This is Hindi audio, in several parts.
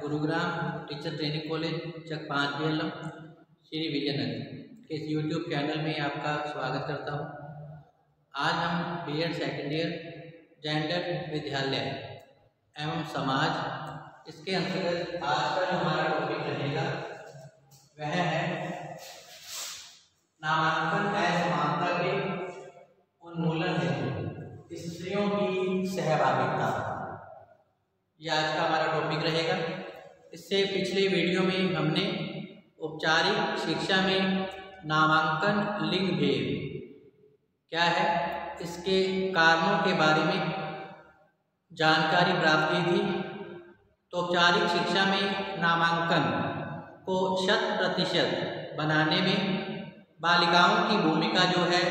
गुरुग्राम टीचर ट्रेनिंग कॉलेज चक 5 BLM श्री विजयनगर के इस यूट्यूब चैनल में आपका स्वागत करता हूँ। आज हम B.Ed सेकेंड ईयर जेंडर विद्यालय एवं समाज इसके अंतर्गत आज का जो हमारा टॉपिक रहेगा वह है नामांकन असमानता के उन्मूलन हेतु स्त्रियों की सहभागिता। यह आज का हमारा टॉपिक रहेगा। इससे पिछले वीडियो में हमने औपचारिक शिक्षा में नामांकन लिंग भेद क्या है इसके कारणों के बारे में जानकारी प्राप्त की थी। तो औपचारिक शिक्षा में नामांकन को 100% बनाने में बालिकाओं की भूमिका जो है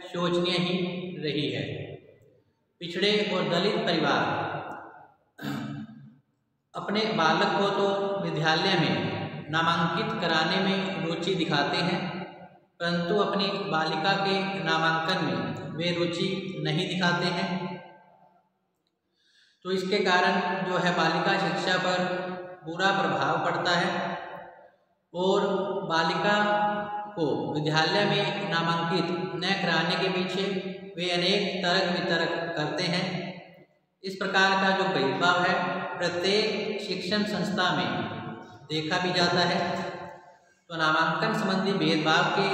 शोचनीय ही रही है। पिछड़े और दलित परिवार अपने बालक को तो विद्यालय में नामांकित कराने में रुचि दिखाते हैं, परंतु अपनी बालिका के नामांकन में वे रुचि नहीं दिखाते हैं। तो इसके कारण जो है बालिका शिक्षा पर बुरा प्रभाव पड़ता है और बालिका को विद्यालय में नामांकित न कराने के पीछे वे अनेक तर्क वितर्क करते हैं। इस प्रकार का जो भेदभाव है प्रत्येक शिक्षण संस्था में देखा भी जाता है। तो नामांकन संबंधी भेदभाव के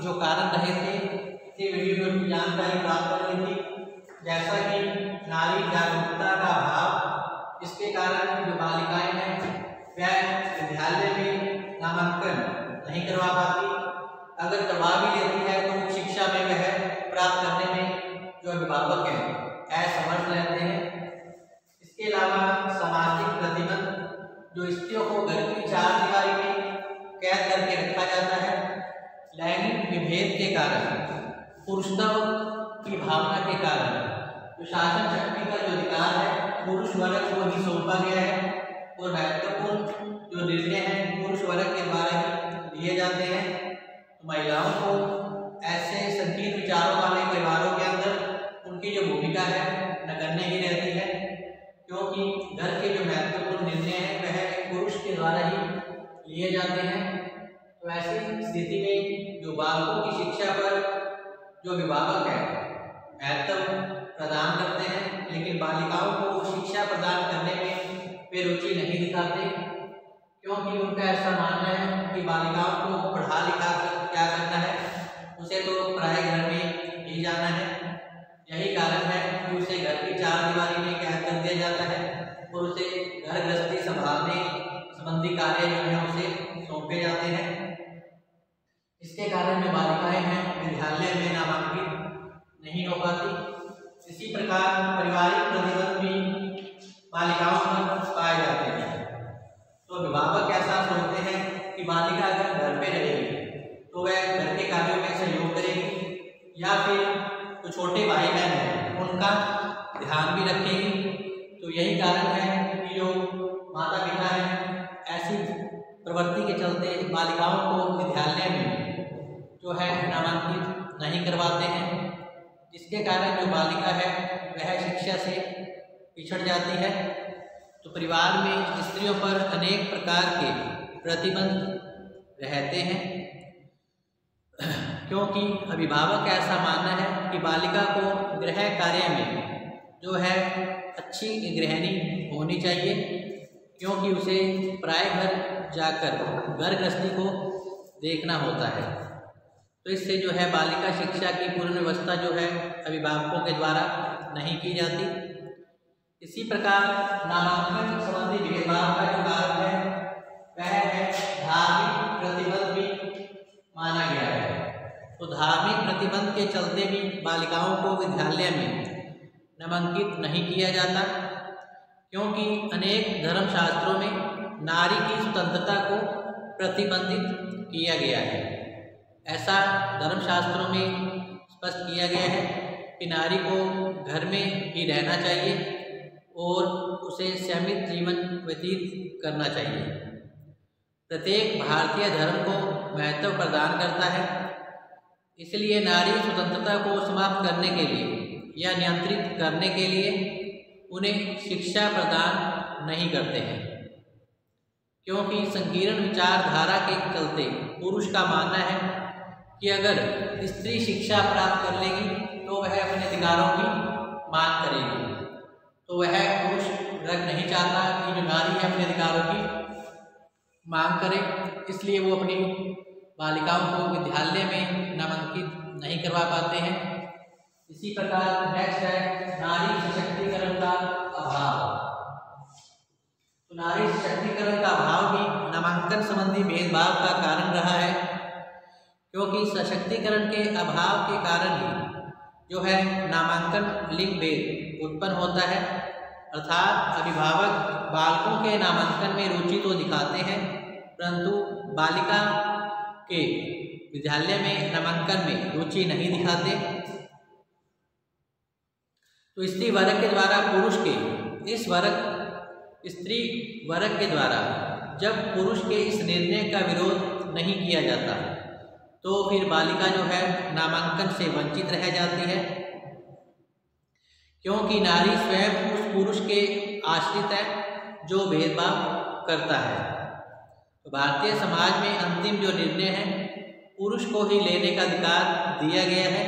जो कारण रहे थे इसके वीडियो में जानकारी प्राप्त करनी थी, जैसा कि नारी जागरूकता का अभाव। इसके कारण जो बालिकाएं हैं वह विद्यालय में नामांकन नहीं करवा पाती, अगर करवा भी लेती है तो शिक्षा में वह प्राप्त करने में जो अभिभावक हैं असमर्थ रहते हैं। इसके अलावा सामाजिक प्रतिबंध जो स्त्रियों को घर की चार दीवारी में कैद करके रखा जाता है, लैंगिक विभेद के कारण, पुरुषत्व की भावना के कारण जो शासन शक्ति का जो अधिकार है पुरुष वर्ग को ही सौंपा गया है और महत्वपूर्ण जो निर्णय हैं पुरुष वर्ग के द्वारा ही लिए जाते हैं। तो महिलाओं को ऐसे संकीर्ण विचारों वाले परिवारों के अंदर उनकी जो भूमिका है नगण्य ही रहती है, क्योंकि घर के जो महत्वपूर्ण निर्णय हैं वह पुरुष के द्वारा ही लिए जाते हैं। तो ऐसी स्थिति में जो बालकों की शिक्षा पर जो अभिभावक है महत्व प्रदान करते हैं, लेकिन बालिकाओं को शिक्षा प्रदान करने में वे रुचि नहीं दिखाते, क्योंकि उनका ऐसा मानना है कि बालिकाओं को पढ़ा लिखा कर क्या करना है, उसे तो पराए घर में ही जाना है। यही कारण है कि उसे घर की चार दीवारी में कैद कर दिया जाता है और उसे घर गृहस्थी संभालने संबंधी कार्य जो है उसे सौंपे जाते हैं। इसके कारण जो बालिकाएं हैं विद्यालय में नामांकित नहीं हो पाती। इसी प्रकार पारिवारिक प्रतिबंध भी बालिकाओं पर पाए जाते हैं। तो अभिभावक ऐसा सोचते हैं कि बालिका अगर घर पे रहेगी तो वह घर के कार्यों में सहयोग करेगी या फिर जो छोटे भाई बहन हैं उनका ध्यान भी रखेगी। तो यही कारण है कि जो माता पिता हैं ऐसी प्रवृत्ति के चलते बालिकाओं को विद्यालय में जो है नामांकित नहीं करवाते हैं, जिसके कारण जो बालिका है वह शिक्षा से पिछड़ जाती है। तो परिवार में स्त्रियों पर अनेक प्रकार के प्रतिबंध रहते हैं, क्योंकि अभिभावक ऐसा मानना है कि बालिका को गृह कार्य में जो है अच्छी गृहिणी होनी चाहिए, क्योंकि उसे पराए घर जाकर घर गृहस्थी को देखना होता है। तो इससे जो है बालिका शिक्षा की पूर्ण व्यवस्था जो है अभिभावकों के द्वारा नहीं की जाती। इसी प्रकार नामांकन संबंधी भेदभाव का जो कारण है वह है धार्मिक प्रतिबंध भी माना गया है। तो धार्मिक प्रतिबंध के चलते भी बालिकाओं को विद्यालय में नामांकित नहीं किया जाता, क्योंकि अनेक धर्मशास्त्रों में नारी की स्वतंत्रता को प्रतिबंधित किया गया है। ऐसा धर्मशास्त्रों में स्पष्ट किया गया है कि नारी को घर में ही रहना चाहिए और उसे संयमित जीवन व्यतीत करना चाहिए। प्रत्येक भारतीय धर्म को महत्व प्रदान करता है, इसलिए नारी स्वतंत्रता को समाप्त करने के लिए या नियंत्रित करने के लिए उन्हें शिक्षा प्रदान नहीं करते हैं। क्योंकि संकीर्ण विचारधारा के चलते पुरुष का मानना है कि अगर स्त्री शिक्षा प्राप्त कर लेगी तो वह अपने अधिकारों की मांग करेगी। तो वह पुरुष वर्ग नहीं चाहता कि जो नारी है अपने अधिकारों की मांग करे, इसलिए वो अपनी बालिकाओं को विद्यालय में नामांकित नहीं करवा पाते हैं। इसी प्रकार नेक्स्ट है नारी सशक्तिकरण का अभाव। तो नारी सशक्तिकरण का अभाव भी नामांकन संबंधी भेदभाव का कारण रहा है, क्योंकि सशक्तिकरण के अभाव के कारण ही जो है नामांकन लिंग भेद उत्पन्न होता है। अर्थात अभिभावक बालकों के नामांकन में रुचि तो दिखाते हैं, परंतु बालिका के विद्यालय में नामांकन में रुचि नहीं दिखाते। तो स्त्री वर्ग के द्वारा पुरुष के इस वर्ग स्त्री वर्ग के द्वारा जब पुरुष के इस निर्णय का विरोध नहीं किया जाता तो फिर बालिका जो है नामांकन से वंचित रह जाती है, क्योंकि नारी स्वयं उस पुरुष के आश्रित है जो भेदभाव करता है। तो भारतीय समाज में अंतिम जो निर्णय है पुरुष को ही लेने का अधिकार दिया गया है।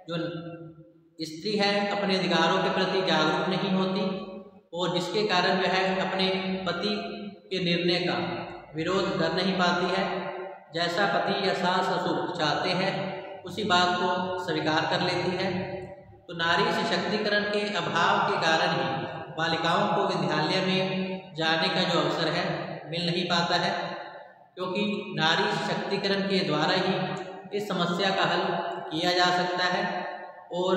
जो स्त्री है अपने अधिकारों के प्रति जागरूक नहीं होती और जिसके कारण वह अपने पति के निर्णय का विरोध कर नहीं पाती है। जैसा पति या सास ससुर चाहते हैं उसी बात को स्वीकार कर लेती है। तो नारी सशक्तिकरण के अभाव के कारण ही बालिकाओं को विद्यालय में जाने का जो अवसर है मिल नहीं पाता है, क्योंकि नारी सशक्तिकरण के द्वारा ही इस समस्या का हल किया जा सकता है। और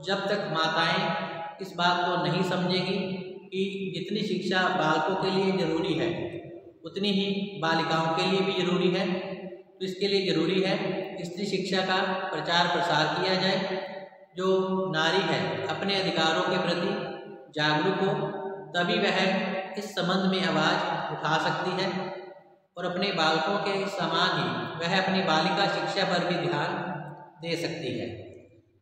जब तक माताएं इस बात को नहीं समझेगी कि जितनी शिक्षा बालकों के लिए ज़रूरी है उतनी ही बालिकाओं के लिए भी ज़रूरी है, तो इसके लिए ज़रूरी है स्त्री शिक्षा का प्रचार प्रसार किया जाए। जो नारी है अपने अधिकारों के प्रति जागरूक हो, तभी वह इस संबंध में आवाज़ उठा सकती है और अपने बालकों के समान ही वह अपनी बालिका शिक्षा पर भी ध्यान दे सकती है।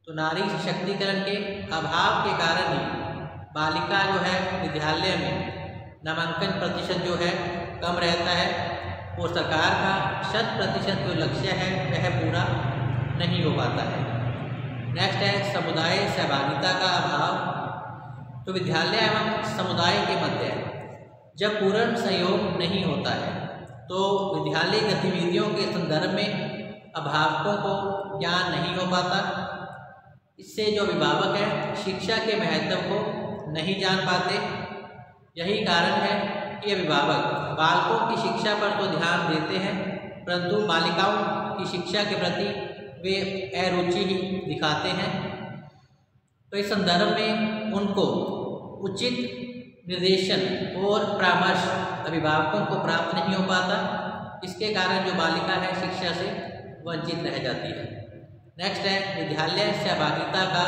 तो नारी सशक्तिकरण के अभाव के कारण ही बालिका जो है विद्यालय में नामांकन प्रतिशत जो है कम रहता है और सरकार का 100% जो लक्ष्य है वह पूरा नहीं हो पाता है। नेक्स्ट है समुदाय सहभागिता का अभाव। तो विद्यालय एवं समुदाय के मध्य जब पूर्ण सहयोग नहीं होता है तो विद्यालय गतिविधियों के संदर्भ में अभिभावकों को ज्ञान नहीं हो पाता। इससे जो अभिभावक है शिक्षा के महत्व को नहीं जान पाते। यही कारण है कि अभिभावक बालकों की शिक्षा पर तो ध्यान देते हैं, परंतु बालिकाओं की शिक्षा के प्रति वे अरुचि ही दिखाते हैं। तो इस संदर्भ में उनको उचित निर्देशन और परामर्श अभिभावकों को प्राप्त नहीं हो पाता। इसके कारण जो बालिका है शिक्षा से वंचित रह जाती है। नेक्स्ट है विद्यालय सहभागिता का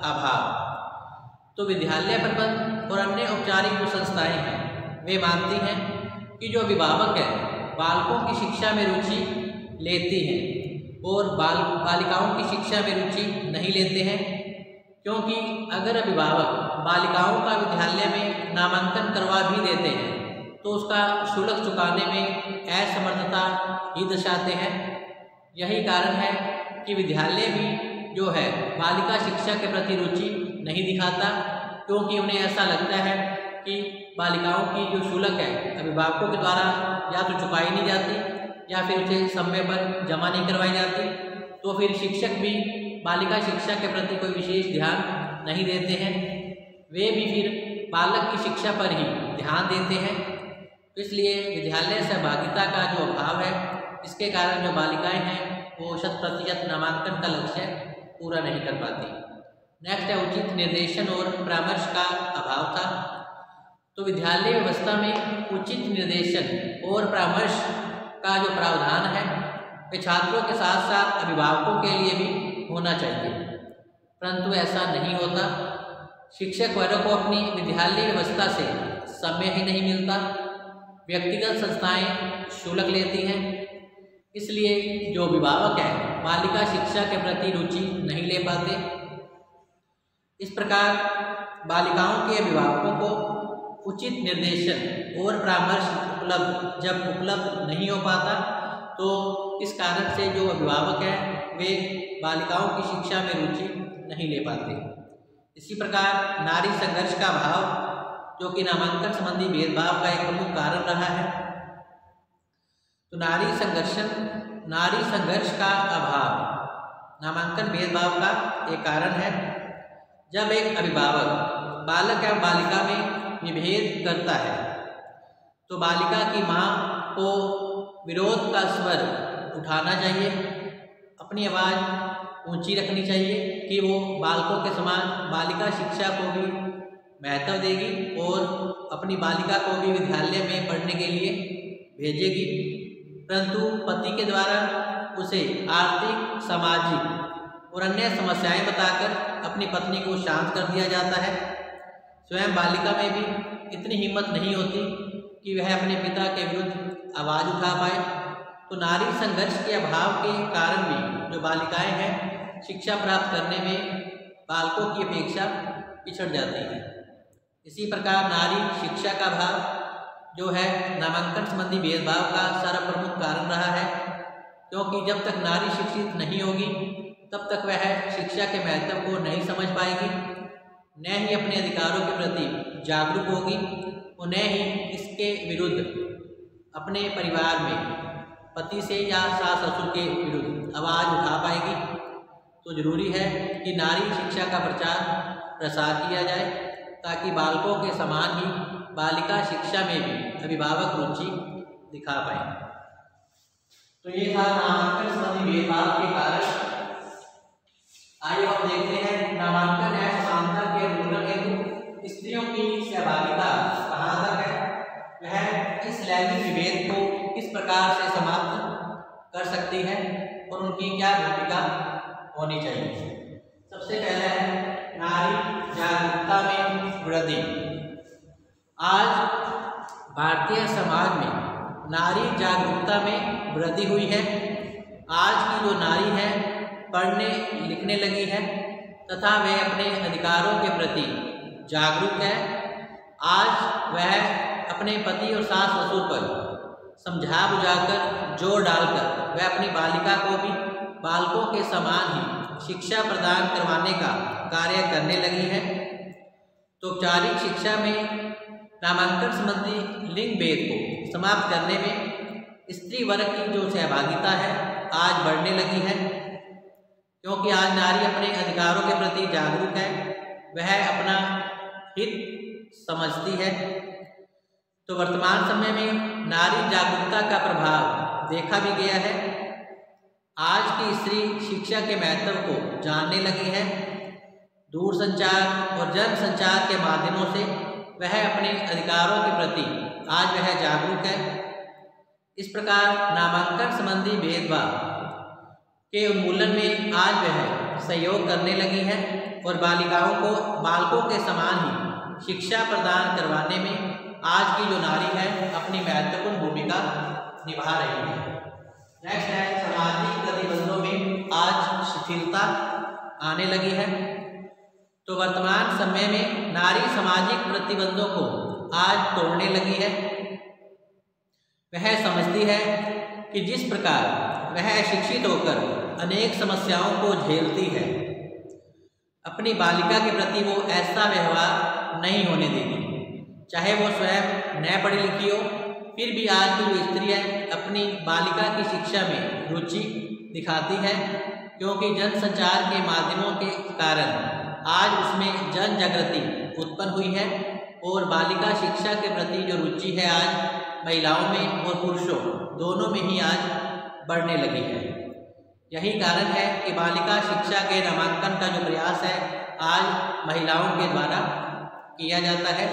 अभाव। तो विद्यालय प्रबंध और अन्य औपचारिक जो संस्थाएं हैं वे मानती हैं कि जो अभिभावक है बालकों की शिक्षा में रुचि लेती हैं और बालिकाओं की शिक्षा में रुचि नहीं लेते हैं, क्योंकि अगर अभिभावक बालिकाओं का विद्यालय में नामांकन करवा भी देते हैं तो उसका शुल्क चुकाने में असमर्थता ही दर्शाते हैं। यही कारण है कि विद्यालय भी जो है बालिका शिक्षा के प्रति रुचि नहीं दिखाता, क्योंकि उन्हें ऐसा लगता है कि बालिकाओं की जो शुल्क है अभिभावकों के द्वारा या तो चुकाई नहीं जाती या फिर उसे समय पर जमा नहीं करवाई जाती, तो फिर शिक्षक भी बालिका शिक्षा के प्रति कोई विशेष ध्यान नहीं देते हैं। वे भी फिर बालक की शिक्षा पर ही ध्यान देते हैं। तो इसलिए विद्यालय सहभागिता का जो अभाव है इसके कारण जो बालिकाएं हैं वो 100% नामांकन का लक्ष्य पूरा नहीं कर पाती। नेक्स्ट है उचित निर्देशन और परामर्श का अभाव था। तो विद्यालय व्यवस्था में उचित निर्देशन और परामर्श का जो प्रावधान है वे छात्रों के साथ साथ अभिभावकों के लिए भी होना चाहिए, परंतु ऐसा नहीं होता। शिक्षक वर्ग को अपनी विद्यालय व्यवस्था से समय ही नहीं मिलता। व्यक्तिगत संस्थाएं शुल्क लेती हैं, इसलिए जो अभिभावक है बालिका शिक्षा के प्रति रुचि नहीं ले पाते। इस प्रकार बालिकाओं के अभिभावकों को उचित निर्देशन और परामर्श जब उपलब्ध नहीं हो पाता, तो इस कारण से जो अभिभावक हैं वे बालिकाओं की शिक्षा में रुचि नहीं ले पाते। इसी प्रकार नारी संघर्ष का अभाव, जो कि नामांकन संबंधी भेदभाव का एक प्रमुख कारण रहा है। तो नारी संघर्ष का अभाव नामांकन भेदभाव का एक कारण है। जब एक अभिभावक बालक एवं बालिका में विभेद करता है, तो बालिका की माँ को विरोध का स्वर उठाना चाहिए, अपनी आवाज़ ऊंची रखनी चाहिए कि वो बालकों के समान बालिका शिक्षा को भी महत्व देगी और अपनी बालिका को भी विद्यालय में पढ़ने के लिए भेजेगी। परंतु पति के द्वारा उसे आर्थिक, सामाजिक और अन्य समस्याएं बताकर अपनी पत्नी को शांत कर दिया जाता है। स्वयं बालिका में भी इतनी हिम्मत नहीं होती कि वह अपने पिता के विरुद्ध आवाज़ उठा पाए। तो नारी संघर्ष के अभाव के कारण भी जो बालिकाएं हैं शिक्षा प्राप्त करने में बालकों की अपेक्षा पिछड़ जाती हैं। इसी प्रकार नारी शिक्षा का अभाव जो है नामांकन संबंधी भेदभाव का सर्वप्रमुख कारण रहा है, क्योंकि जब तक नारी शिक्षित नहीं होगी तब तक वह शिक्षा के महत्व को नहीं समझ पाएगी, न ही अपने अधिकारों के प्रति जागरूक होगी और न ही इसके विरुद्ध अपने परिवार में पति से या सास ससुर के विरुद्ध आवाज़ उठा पाएगी। तो जरूरी है कि नारी शिक्षा का प्रचार प्रसार किया जाए, ताकि बालकों के समान ही बालिका शिक्षा में भी अभिभावक रुचि दिखा पाए। तो ये था नामांकन संबंधी भेदभाव के कारण। आइए हम देखते हैं नामांकन एवं समानता के उन्मूलन हेतु स्त्रियों की सहभागिता कहाँ तक है, वह इस लैंगिक विभेद को किस प्रकार से समाप्त कर सकती है और उनकी क्या भूमिका होनी चाहिए। सबसे पहले है नारी जागरूकता में वृद्धि। आज भारतीय समाज में नारी जागरूकता में वृद्धि हुई है। आज की जो नारी है पढ़ने लिखने लगी है तथा वह अपने अधिकारों के प्रति जागरूक है। आज वह अपने पति और सास ससुर पर समझा बुझाकर जोर डालकर वह अपनी बालिका को भी बालकों के समान ही शिक्षा प्रदान करवाने का कार्य करने लगी है। तो औपचारिक शिक्षा में नामांकन संबंधी लिंग भेद को समाप्त करने में स्त्री वर्ग की जो सहभागिता है आज बढ़ने लगी है, क्योंकि आज नारी अपने अधिकारों के प्रति जागरूक है, वह अपना हित समझती है। तो वर्तमान समय में नारी जागरूकता का प्रभाव देखा भी गया है। आज की स्त्री शिक्षा के महत्व को जानने लगी है। दूरसंचार और जनसंचार के माध्यमों से वह अपने अधिकारों के प्रति आज वह जागरूक है। इस प्रकार नामांकन संबंधी भेदभाव के उन्मूलन में आज वह सहयोग करने लगी है और बालिकाओं को बालकों के समान ही शिक्षा प्रदान करवाने में आज की जो नारी है अपनी महत्वपूर्ण भूमिका निभा रही है। नेक्स्ट है सामाजिक प्रतिबंधों में आज शिथिलता आने लगी है। तो वर्तमान समय में नारी सामाजिक प्रतिबंधों को आज तोड़ने लगी है। वह समझती है कि जिस प्रकार वह शिक्षित होकर अनेक समस्याओं को झेलती है, अपनी बालिका के प्रति वो ऐसा व्यवहार नहीं होने देगी। चाहे वो स्वयं न पढ़ी लिखी हो, फिर भी आज की जो स्त्री है अपनी बालिका की शिक्षा में रुचि दिखाती है, क्योंकि जनसंचार के माध्यमों के कारण आज उसमें जन जागृति उत्पन्न हुई है और बालिका शिक्षा के प्रति जो रुचि है आज महिलाओं में और पुरुषों दोनों में ही आज बढ़ने लगी है। यही कारण है कि बालिका शिक्षा के नामांकन का जो प्रयास है आज महिलाओं के द्वारा किया जाता है।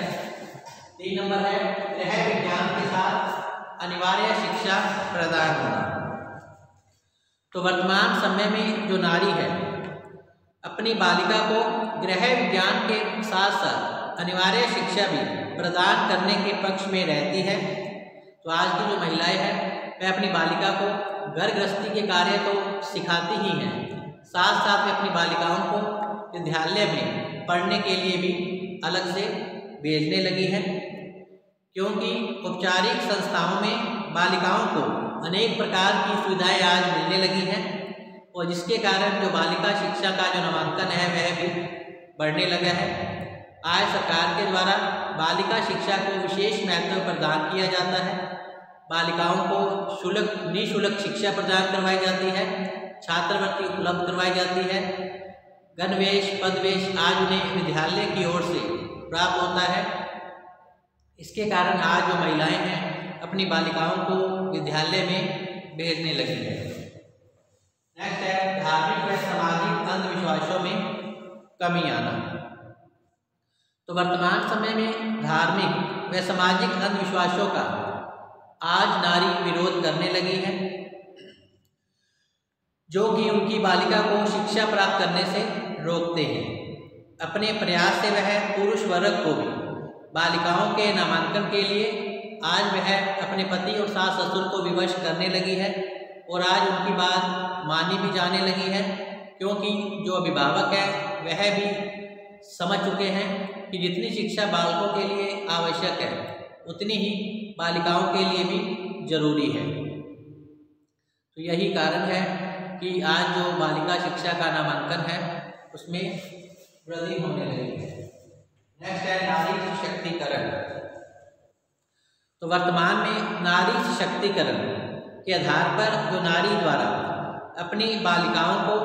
3 नंबर है गृह विज्ञान के साथ अनिवार्य शिक्षा प्रदान होना। तो वर्तमान समय में जो नारी है अपनी बालिका को गृह विज्ञान के साथ साथ अनिवार्य शिक्षा भी प्रदान करने के पक्ष में रहती है। तो आज की जो महिलाएं हैं वह अपनी बालिका को घर गृहस्थी के कार्य तो सिखाती ही हैं, साथ साथ में अपनी बालिकाओं को विद्यालय में पढ़ने के लिए भी अलग से भेजने लगी हैं। क्योंकि औपचारिक संस्थाओं में बालिकाओं को अनेक प्रकार की सुविधाएं आज मिलने लगी हैं और जिसके कारण जो बालिका शिक्षा का जो नामांकन है वह भी बढ़ने लगा है। आज सरकार के द्वारा बालिका शिक्षा को विशेष महत्व प्रदान किया जाता है। बालिकाओं को निःशुल्क शिक्षा प्रदान करवाई जाती है, छात्रवृत्ति उपलब्ध करवाई जाती है, गणवेश पदवेश आज उन्हें विद्यालय की ओर से प्राप्त होता है। इसके कारण आज जो महिलाएं हैं अपनी बालिकाओं को विद्यालय में भेजने लगी है। नेक्स्ट है धार्मिक व सामाजिक अंधविश्वासों में कमी आना। तो वर्तमान समय में धार्मिक व सामाजिक अंधविश्वासों का आज नारी विरोध करने लगी है, जो कि उनकी बालिका को शिक्षा प्राप्त करने से रोकते हैं। अपने प्रयास से वह पुरुष वर्ग को भी बालिकाओं के नामांकन के लिए आज वह अपने पति और सास ससुर को विवश करने लगी है और आज उनकी बात मानी भी जाने लगी है, क्योंकि जो अभिभावक है वह भी समझ चुके हैं कि जितनी शिक्षा बालकों के लिए आवश्यक है उतनी ही बालिकाओं के लिए भी जरूरी है। तो यही कारण है कि आज जो बालिका शिक्षा का नामांकन है उसमें वृद्धि होने लगी है। नेक्स्ट है नारी सशक्तिकरण। तो वर्तमान में नारी सशक्तिकरण के आधार पर जो नारी द्वारा अपनी बालिकाओं को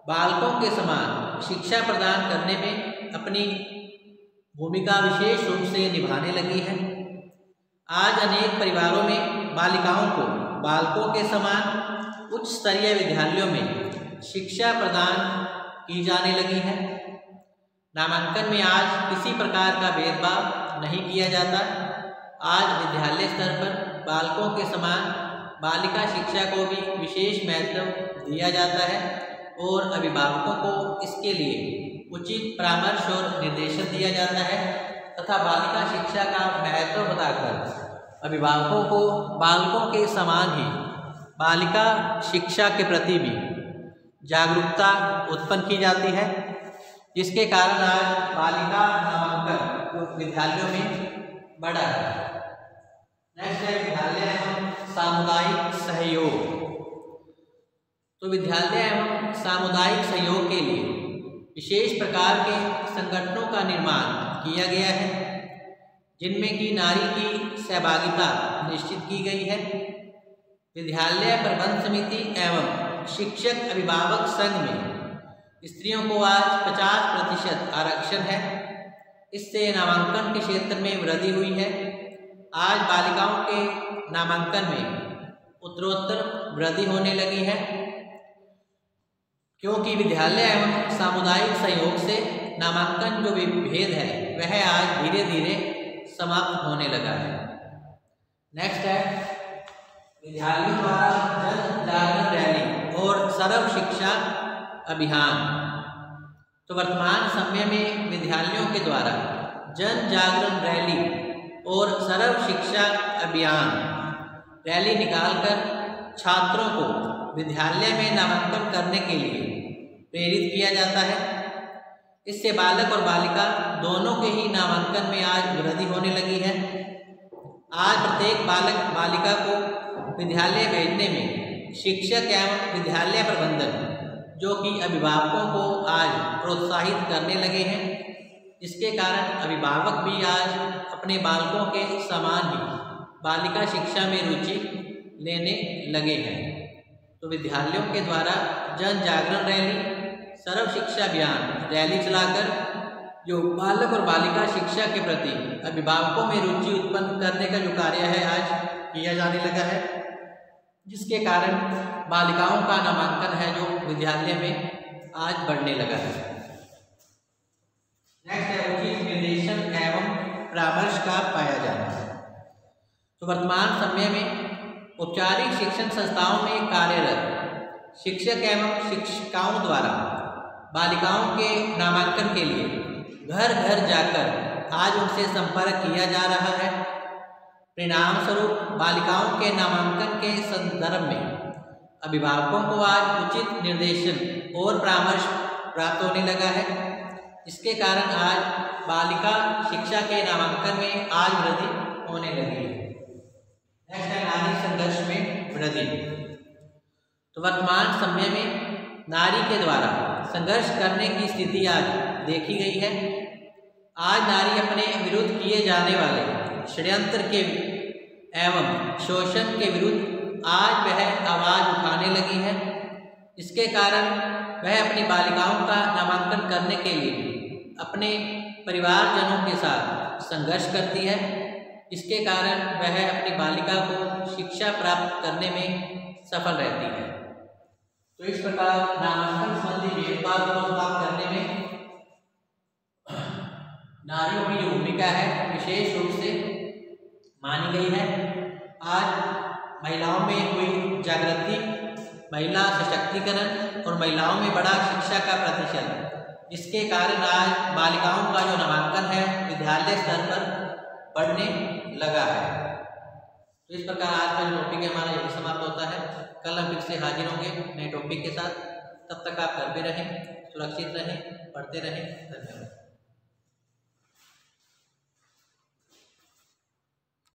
बालकों के समान शिक्षा प्रदान करने में अपनी भूमिका विशेष रूप से निभाने लगी है। आज अनेक परिवारों में बालिकाओं को बालकों के समान उच्च स्तरीय विद्यालयों में शिक्षा प्रदान की जाने लगी है। नामांकन में आज किसी प्रकार का भेदभाव नहीं किया जाता। आज विद्यालय स्तर पर बालकों के समान बालिका शिक्षा को भी विशेष महत्व दिया जाता है और अभिभावकों को इसके लिए उचित परामर्श और निर्देशन दिया जाता है तथा बालिका शिक्षा का महत्व बताकर अभिभावकों को बालकों के समान ही बालिका शिक्षा के प्रति भी जागरूकता उत्पन्न की जाती है, जिसके कारण आज बालिका नामांकन विद्यालयों में बढ़ा है। नेक्स्ट है विद्यालय एवं सामुदायिक सहयोग। तो विद्यालय एवं सामुदायिक सहयोग के लिए विशेष प्रकार के संगठनों का निर्माण किया गया है, जिनमें की नारी की सहभागिता निश्चित की गई है। विद्यालय प्रबंध समिति एवं शिक्षक अभिभावक संघ में स्त्रियों को आज 50% आरक्षण है। इससे नामांकन के क्षेत्र में वृद्धि हुई है। आज बालिकाओं के नामांकन में उत्तरोत्तर वृद्धि होने लगी है, क्योंकि विद्यालय एवं सामुदायिक सहयोग से नामांकन जो भेद है वह आज धीरे धीरे समाप्त होने लगा है। नेक्स्ट है विद्यालयों द्वारा जन जागरण रैली और सर्व शिक्षा अभियान। तो वर्तमान समय में विद्यालयों के द्वारा जन जागरण रैली और सर्व शिक्षा अभियान रैली निकालकर छात्रों को विद्यालय में नामांकन करने के लिए प्रेरित किया जाता है। इससे बालक और बालिका दोनों के ही नामांकन में आज वृद्धि होने लगी है। आज प्रत्येक बालक बालिका को विद्यालय भेजने में शिक्षक एवं विद्यालय प्रबंधन जो कि अभिभावकों को आज प्रोत्साहित करने लगे हैं, जिसके कारण अभिभावक भी आज अपने बालकों के समान ही बालिका शिक्षा में रुचि लेने लगे हैं। तो विद्यालयों के द्वारा जन जागरण रैली, सर्व शिक्षा अभियान रैली चलाकर जो बालक और बालिका शिक्षा के प्रति अभिभावकों में रुचि उत्पन्न करने का जो कार्य है आज किया जाने लगा है, जिसके कारण बालिकाओं का नामांकन है जो विद्यालय में आज बढ़ने लगा है। नेक्स्ट है उचित निर्देशन एवं परामर्श का पाया जाना। तो वर्तमान समय में औपचारिक शिक्षण संस्थाओं में कार्यरत शिक्षक एवं शिक्षिकाओं द्वारा बालिकाओं के नामांकन के लिए घर घर जाकर आज उनसे संपर्क किया जा रहा है। परिणाम स्वरूप बालिकाओं के नामांकन के संदर्भ में अभिभावकों को आज उचित निर्देशन और परामर्श प्राप्त होने लगा है, जिसके कारण आज बालिका शिक्षा के नामांकन में आज वृद्धि होने लगी है। नेक्स्ट है नारी संघर्ष में वृद्धि। तो वर्तमान समय में नारी के द्वारा संघर्ष करने की स्थिति आज देखी गई है। आज नारी अपने विरुद्ध किए जाने वाले षड्यंत्र के एवं शोषण के विरुद्ध आज वह आवाज़ उठाने लगी है। इसके कारण वह अपनी बालिकाओं का नामांकन करने के लिए अपने परिवारजनों के साथ संघर्ष करती है। इसके कारण वह अपनी बालिका को शिक्षा प्राप्त करने में सफल रहती है। तो इस प्रकार नामांकन संबंधी भेदभाव को समाप्त करने में नारियों की जो भूमिका है विशेष रूप से मानी गई है। आज महिलाओं में हुई जागृति, महिला सशक्तिकरण और महिलाओं में बढ़ा शिक्षा का प्रतिशत, जिसके कारण आज बालिकाओं का जो नामांकन है विद्यालय स्तर पर बढ़ने लगा है। तो इस प्रकार आज का जो टॉपिक है हमारा यही समाप्त होता है। कल हम फिर से हाजिर होंगे नए टॉपिक के साथ। तब तक आप घर पे रहें, सुरक्षित रहें, पढ़ते रहें। धन्यवाद।